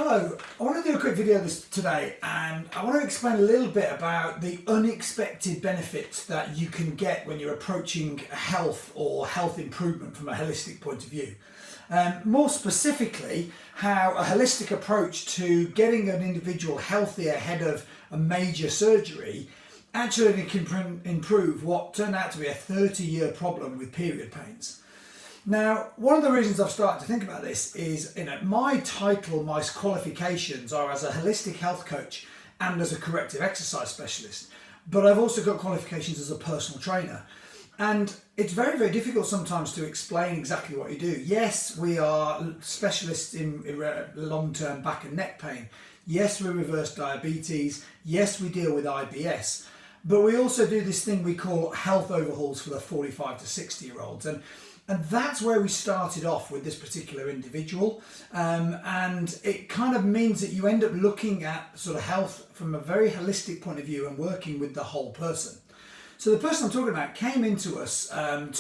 Hello, I want to do a quick video today, and I want to explain a little bit about the unexpected benefits that you can get when you're approaching health or health improvement from a holistic point of view. More specifically, how a holistic approach to getting an individual healthy ahead of a major surgery actually can improve what turned out to be a 30-year problem with period pains. Now, one of the reasons I've started to think about this is, my title, my qualifications are as a holistic health coach and as a corrective exercise specialist, but I've also got qualifications as a personal trainer. And it's very, very difficult sometimes to explain exactly what you do. Yes, we are specialists in long-term back and neck pain. Yes, we reverse diabetes. Yes, we deal with IBS. But we also do this thing we call health overhauls for the 45 to 60-year-olds. And that's where we started off with this particular individual. And it kind of means that you end up looking at sort of health from a very holistic point of view and working with the whole person. So the person I'm talking about came into us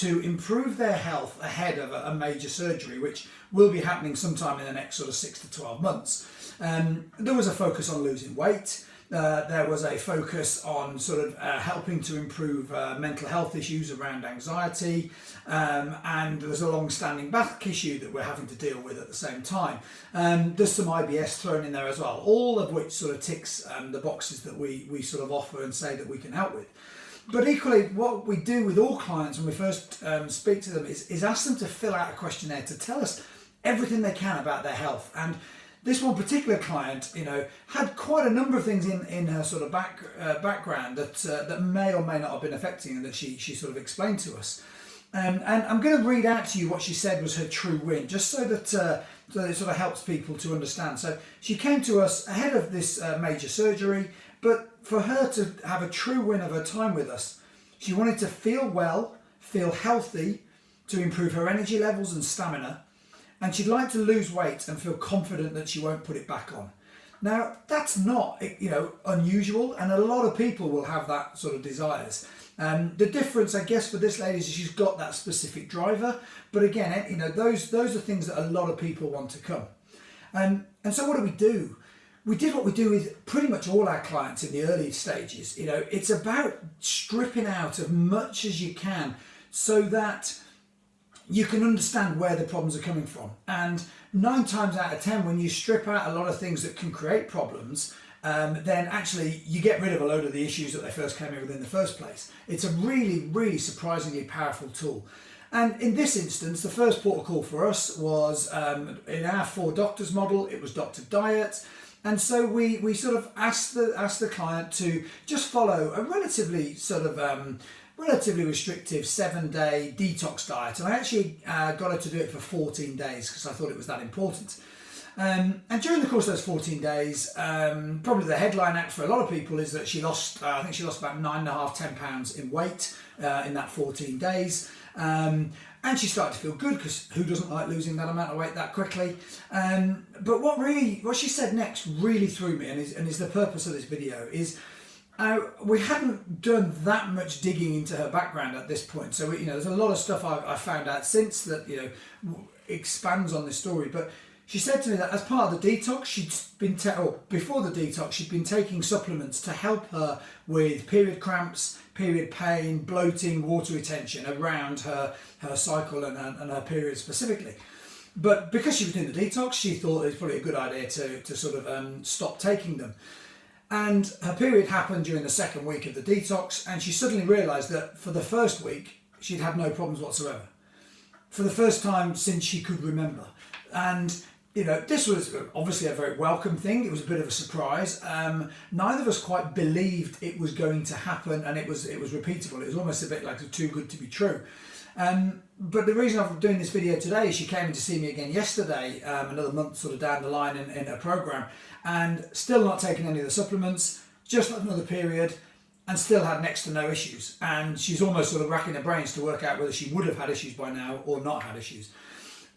to improve their health ahead of a major surgery, which will be happening sometime in the next sort of 6 to 12 months. There was a focus on losing weight. There was a focus on sort of helping to improve mental health issues around anxiety, and there's a long-standing back issue that we're having to deal with at the same time. There's some IBS thrown in there as well, all of which sort of ticks the boxes that we sort of offer and say that we can help with. But equally, what we do with all clients when we first speak to them is ask them to fill out a questionnaire to tell us everything they can about their health. And this one particular client, had quite a number of things in her sort of background that may or may not have been affecting, and that she sort of explained to us. And I'm going to read out to you what she said was her true win, just so that it sort of helps people to understand. So she came to us ahead of this major surgery, but for her to have a true win of her time with us, she wanted to feel well, feel healthy, to improve her energy levels and stamina. And she'd like to lose weight and feel confident that she won't put it back on. Now, that's not, unusual, and a lot of people will have that sort of desires. The difference, I guess, for this lady is she's got that specific driver. But again, those are things that a lot of people want to come. And so what do? We did what we do with pretty much all our clients in the early stages. It's about stripping out as much as you can so that you can understand where the problems are coming from. And 9 times out of 10, when you strip out a lot of things that can create problems, then actually you get rid of a load of the issues that they first came in with in the first place. It's a really, really surprisingly powerful tool. And in this instance, the first port of call for us was in our 4 doctors model. It was Dr. Diet. And so we sort of asked the client to just follow a relatively restrictive 7-day detox diet, and I actually got her to do it for 14 days because I thought it was that important. And during the course of those 14 days, probably the headline act for a lot of people is that she lost, I think she lost about 9.5, 10 pounds in weight in that 14 days. And she started to feel good, because who doesn't like losing that amount of weight that quickly? But what she said next really threw me, and is the purpose of this video, is we hadn't done that much digging into her background at this point. So there's a lot of stuff I found out since that expands on this story. But she said to me that as part of the detox, before the detox, she'd been taking supplements to help her with period cramps, period pain, bloating, water retention around her cycle and her period specifically. But because she was doing the detox, she thought it was probably a good idea to sort of stop taking them. And her period happened during the 2nd week of the detox, and she suddenly realised that for the first week she'd had no problems whatsoever, for the first time since she could remember. And this was obviously a very welcome thing. It was a bit of a surprise. Neither of us quite believed it was going to happen, and it was repeatable. It was almost a bit like too good to be true. But the reason I'm doing this video today is she came in to see me again yesterday, another month sort of down the line in her program, and still not taking any of the supplements, just had another period, and still had next to no issues. And she's almost sort of racking her brains to work out whether she would have had issues by now or not had issues.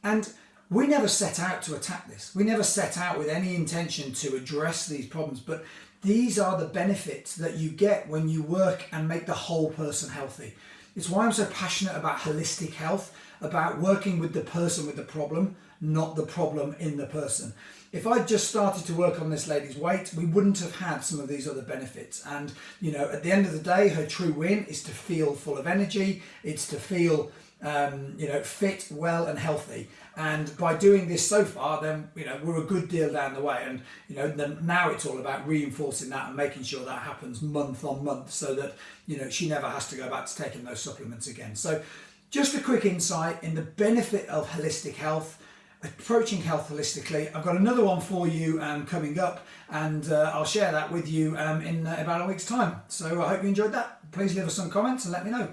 And we never set out to attack this. We never set out with any intention to address these problems, but these are the benefits that you get when you work and make the whole person healthy. It's why I'm so passionate about holistic health, about working with the person with the problem, not the problem in the person. If I'd just started to work on this lady's weight, we wouldn't have had some of these other benefits. And, you know, at the end of the day, her true win is to feel full of energy. It's to feel, you know, fit, well and healthy. And by doing this so far, then, you know, we're a good deal down the way. And, you know, then now it's all about reinforcing that and making sure that happens month on month so that, you know, she never has to go back to taking those supplements again. So just a quick insight in the benefit of holistic health, approaching health holistically. I've got another one for you coming up, and I'll share that with you in about a week's time. So I hope you enjoyed that. Please leave us some comments and let me know.